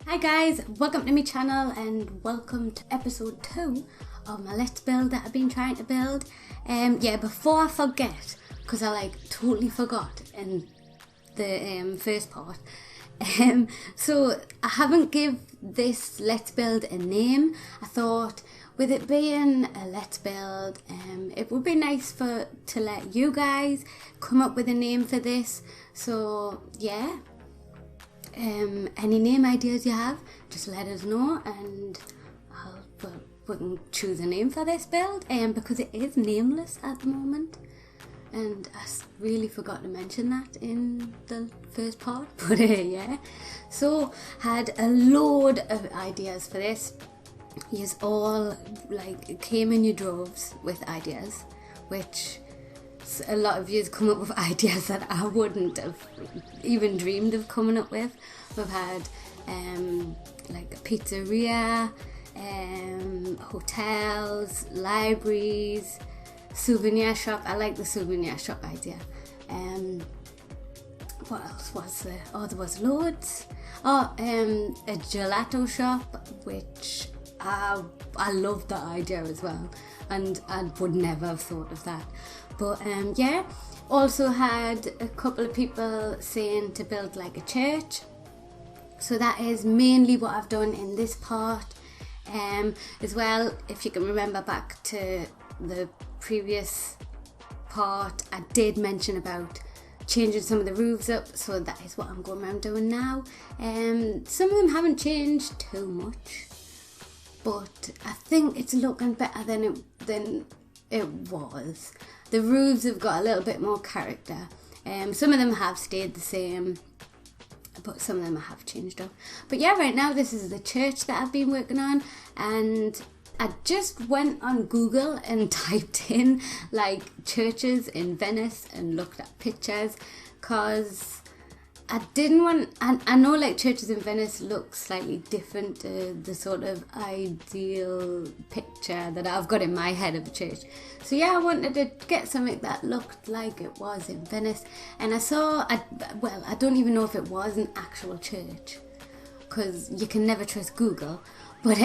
Hi guys, welcome to my channel and welcome to episode 2 of my Let's Build that I've been trying to build. Before I forget, because I totally forgot in the first part. So I haven't give this Let's Build a name. I thought with it being a Let's Build, it would be nice to let you guys come up with a name for this. So yeah. Any name ideas you have, just let us know and we can choose a name for this build, because it is nameless at the moment, and I really forgot to mention that in the first part, but yeah. So had a load of ideas for this. Yous all came in your droves with ideas, which a lot of you come up with ideas that I wouldn't have even dreamed of coming up with. We've had a pizzeria, hotels, libraries, souvenir shop. I like the souvenir shop idea. What else was there? Oh, there was loads. A gelato shop, which I love that idea as well, and I would never have thought of that. But yeah, also had a couple of people saying to build a church. So that is mainly what I've done in this part. As well, if you can remember back to the previous part, I did mention about changing some of the roofs up, so that is what I'm going around doing now. Some of them haven't changed too much, but I think it's looking better than it was. The roofs have got a little bit more character. Some of them have stayed the same, but some of them have changed up. But yeah, right now this is the church that I've been working on, and I just went on Google and typed in churches in Venice and looked at pictures, because I didn't want, I know churches in Venice look slightly different to the sort of ideal picture that I've got in my head of a church. So yeah, I wanted to get something that looked like it was in Venice. And I saw, I don't even know if it was an actual church, because you can never trust Google. But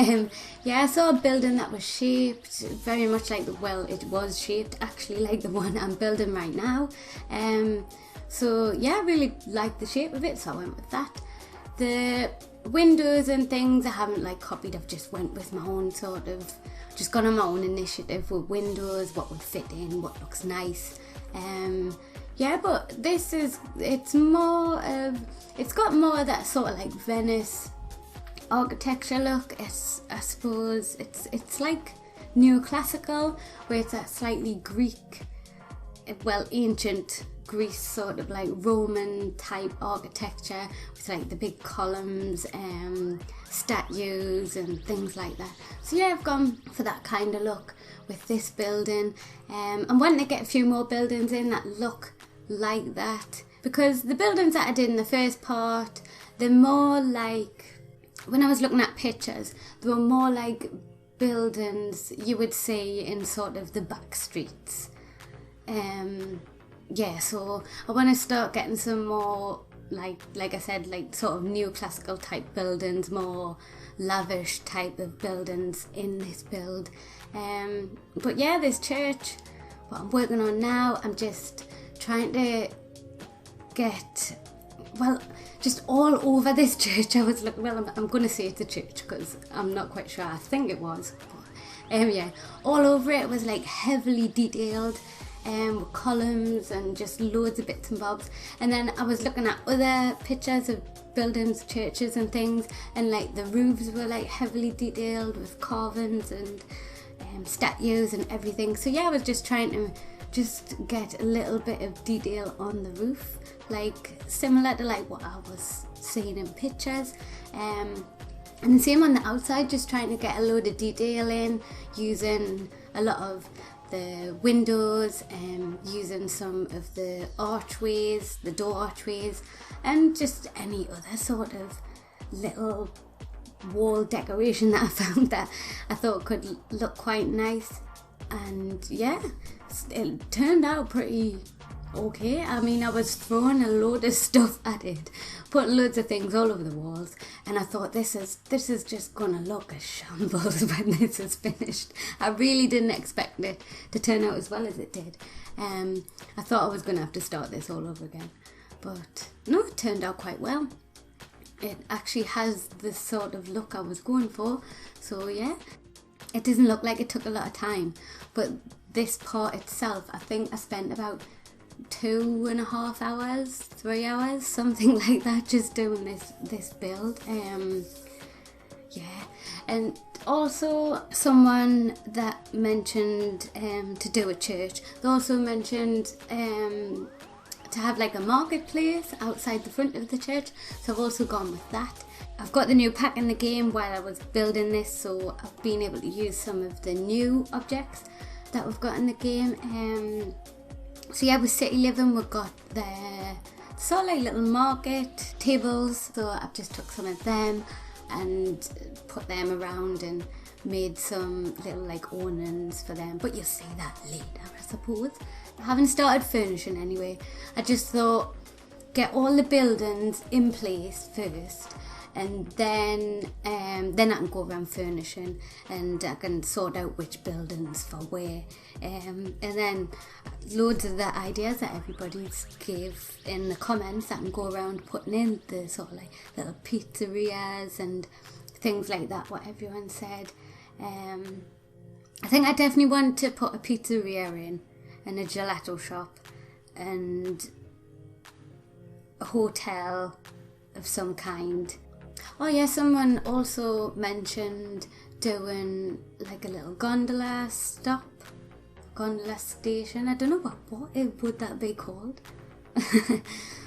yeah, I saw a building that was shaped very much it was shaped actually like the one I'm building right now. So yeah, I really liked the shape of it, so I went with that. The windows and things I haven't copied, I've just went with my own just gone on my own initiative with windows, what would fit in, what looks nice. Yeah, but this it's got more of that sort of Venice architecture look. I suppose it's like neoclassical, where it's that slightly Greek, ancient Greece sort of Roman type architecture with the big columns, statues and things like that. So yeah, I've gone for that kind of look with this building. I'm wanting to get a few more buildings in that look like that, because the buildings that I did in the first part, they're more when I was looking at pictures, they were more buildings you would see in sort of the back streets. Yeah, so I want to start getting some more, like I said, sort of neoclassical type buildings, more lavish type of buildings in this build. But yeah, this church, what I'm working on now, I'm just trying to get, just all over this church. I was I'm going to say it's a church because I'm not quite sure. I think it was. But, yeah, all over it was heavily detailed. With columns and just loads of bits and bobs. And then I was looking at other pictures of buildings, churches and things, and the roofs were heavily detailed with carvings and statues and everything. So yeah, I was just trying to just get a little bit of detail on the roof, similar to what I was seeing in pictures. And the same on the outside, just trying to get a load of detail in, using a lot of the windows, using some of the archways, the door archways, and just any other sort of little wall decoration that I found that I thought could look quite nice. And yeah, it turned out pretty okay. I mean, I was throwing a load of stuff at it, putting loads of things all over the walls, and I thought this is just gonna look a shambles when this is finished. I really didn't expect it to turn out as well as it did. I thought I was gonna have to start this all over again, but no, it turned out quite well. It actually has the sort of look I was going for, so yeah. It doesn't look like it took a lot of time, but this part itself, I think I spent about 2.5 hours, 3 hours, something like that, just doing this build. Yeah, and also someone that mentioned to do a church. They also mentioned to have like a marketplace outside the front of the church, so I've also gone with that. I've got the new pack in the game while I was building this, so I've been able to use some of the new objects that we've got in the game. So yeah, with City Living we've got the sort of like little market tables, so I've just took some of them and put them around and made some little like awnings for them, but you'll see that later, I suppose. I haven't started furnishing anyway. I just thought get all the buildings in place first, and then I can go around furnishing and I can sort out which buildings for where, and then loads of the ideas that everybody's gave in the comments I can go around putting in the sort of like little pizzerias and things like that, what everyone said. I think I definitely want to put a pizzeria in and a gelato shop and a hotel of some kind. Oh yeah, someone also mentioned doing like a little gondola station. I don't know what would that be called.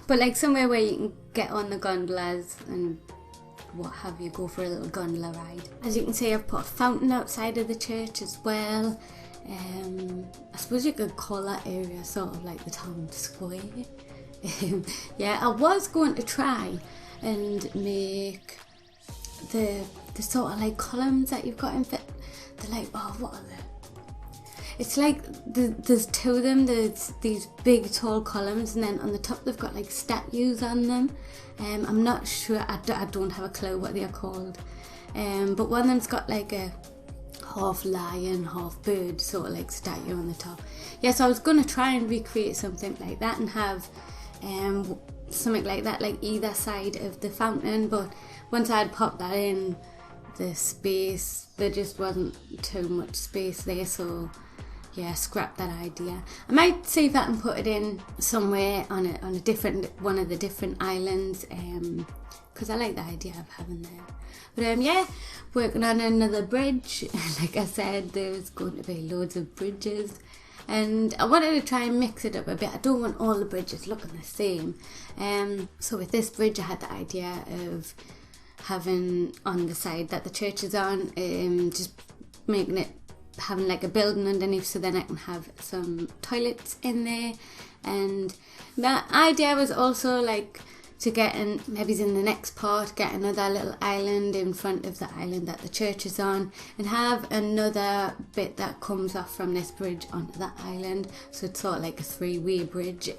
But like somewhere where you can get on the gondolas and what have you, go for a little gondola ride. As you can see, I've put a fountain outside of the church as well. I suppose you could call that area sort of like the town square. Yeah, I was going to try and make the sort of like columns that you've got in fit. They're like, oh, what are they? It's like there's two of them. There's these big tall columns, and then on the top they've got like statues on them. I'm not sure. I don't have a clue what they are called. But one of them's got like a half lion, half bird sort of like statue on the top. Yeah, so I was going to try and recreate something like that and have something like that like either side of the fountain, but once I had popped that in, the space, there just wasn't too much space there, so yeah, scrap that idea. I might see if I can put it in somewhere on a different one of the different islands, because I like the idea of having that. But yeah, working on another bridge. Like I said, there's going to be loads of bridges, and I wanted to try and mix it up a bit. I don't want all the bridges looking the same. So with this bridge, I had the idea of having on the side that the church is on, just making it, having like a building underneath, so then I can have some toilets in there. And my idea was also like to get in, maybe in the next part, get another little island in front of the island that the church is on, and have another bit that comes off from this bridge onto that island, so it's sort of like a three-way bridge.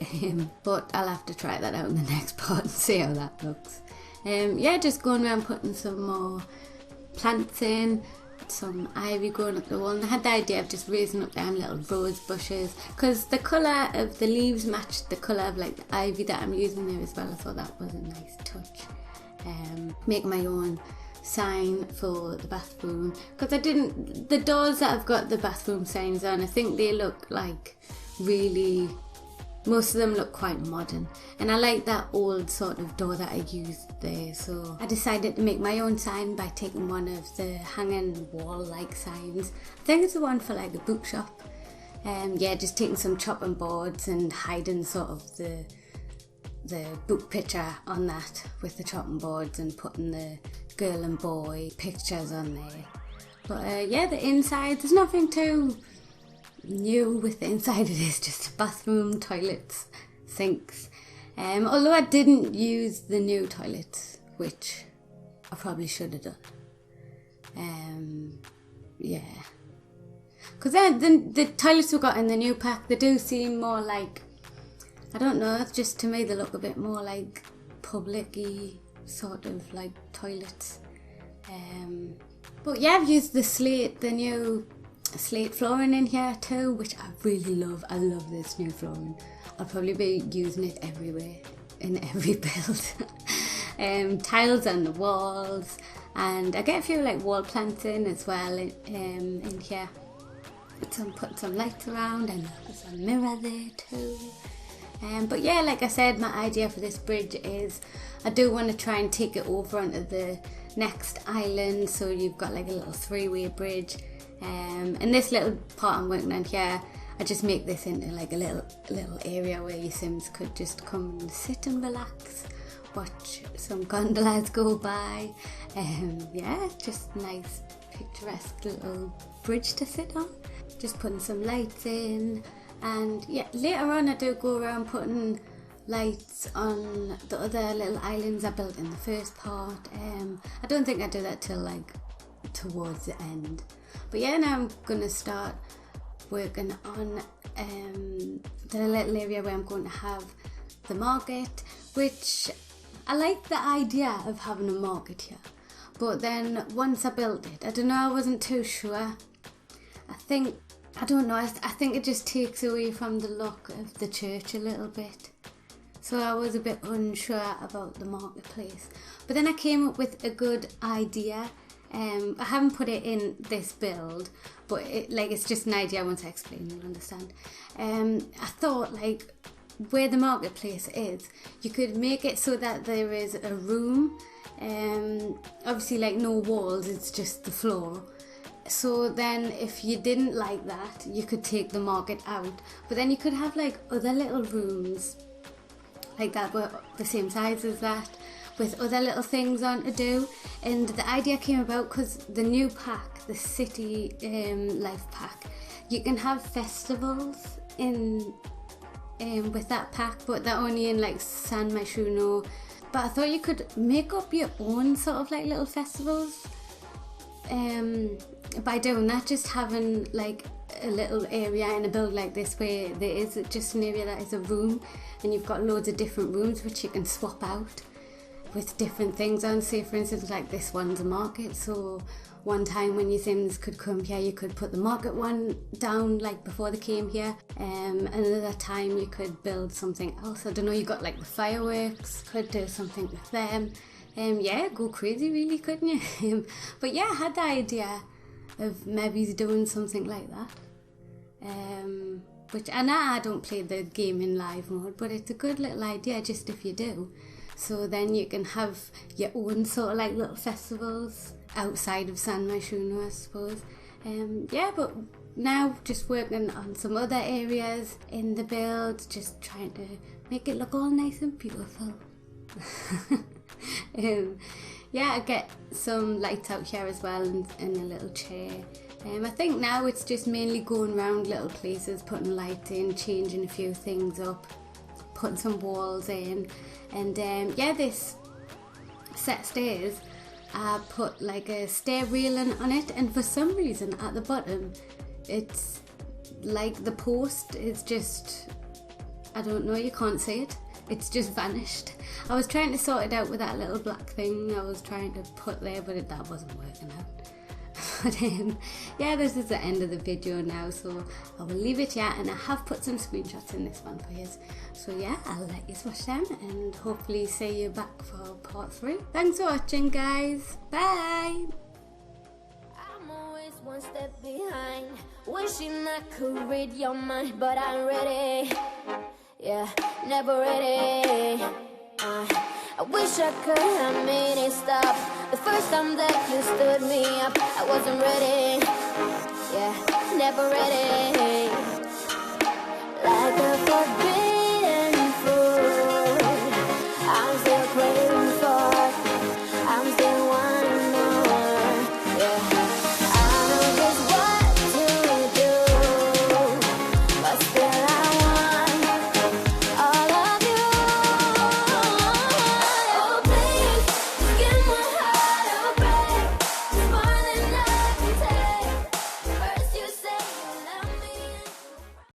But I'll have to try that out in the next part and see how that looks. Yeah, just going around putting some more plants in, some ivy growing up the wall, and I had the idea of just raising up them little rose bushes because the colour of the leaves matched the colour of like the ivy that I'm using there as well. I thought that was a nice touch. Make my own sign for the bathroom, because the doors that I've got the bathroom signs on, I think they look like really, most of them look quite modern, and I like that old sort of door that I used there, so I decided to make my own sign by taking one of the hanging wall like signs. I think it's the one for like a bookshop. Yeah, just taking some chopping boards and hiding sort of the book picture on that with the chopping boards and putting the girl and boy pictures on there. But yeah, the inside, there's nothing too new with the inside. It is just bathroom, toilets, sinks. Although I didn't use the new toilets, which I probably should have done. Yeah, because then the toilets we got in the new pack, they do seem more like I don't know, just to me they look a bit more like public-y sort of like toilets. But yeah, I've used the new slate flooring in here too, which I really love. I love this new flooring. I'll probably be using it everywhere, in every build. Tiles on the walls, and I get a few like wall plants in as well in here. Put some lights around, and there's a mirror there too. But yeah, like I said, my idea for this bridge is I do want to try and take it over onto the next island, so you've got like a little three-way bridge. And this little part I'm working on here, I just make this into like a little area where your Sims could just come and sit and relax, watch some gondolas go by. Yeah, just nice picturesque little bridge to sit on. Just putting some lights in, and yeah, later on I do go around putting lights on the other little islands I built in the first part. I don't think I do that till like towards the end. But yeah, now I'm gonna start working on the little area where I'm going to have the market, which I like the idea of having a market here. But then once I built it, I don't know, I wasn't too sure. I don't know, I think it just takes away from the look of the church a little bit. So I was a bit unsure about the marketplace. But then I came up with a good idea. I haven't put it in this build, but it's just an idea. Once I explain, you'll understand. I thought like where the marketplace is, you could make it so that there is a room. Obviously like no walls, it's just the floor. So then if you didn't like that, you could take the market out. But then you could have like other little rooms like that were the same size as that, with other little things on to do. And the idea came about because the new pack, the City Life pack, you can have festivals in with that pack, but they're only in like San Myshuno. But I thought you could make up your own sort of like little festivals by doing that, just having like a little area in a build like this where there is just an area that is a room, and you've got loads of different rooms which you can swap out with different things on. Say for instance like this one's a market, so one time when your Sims could come here, you could put the market one down like before they came here. Another time you could build something else. I don't know, you got like the fireworks, could do something with them. Yeah, go crazy really, couldn't you? But yeah, I had the idea of maybe doing something like that. Which, and I don't play the game in live mode, but it's a good little idea just if you do. So then you can have your own sort of like little festivals outside of San Myshuno, I suppose. Yeah, but now just working on some other areas in the build, just trying to make it look all nice and beautiful. Yeah, I get some lights out here as well, and a little chair. I think now it's just mainly going around little places, putting lights in, changing a few things up, putting some walls in. And yeah, this set stairs, I put like a stair railing on it, and for some reason at the bottom it's like the post is just, I don't know, you can't see it, it's just vanished. I was trying to sort it out with that little black thing I was trying to put there, but that wasn't working out. But yeah, this is the end of the video now, so I will leave it here, and I have put some screenshots in this one for you. So yeah, I'll let you watch them, and hopefully see you back for part 3. Thanks for watching, guys. Bye. I'm always one step behind, wishing I could read your mind, but I'm ready. Yeah, never ready. I wish I could have made it stop the first time that you stood me up. I wasn't ready. Yeah, never ready.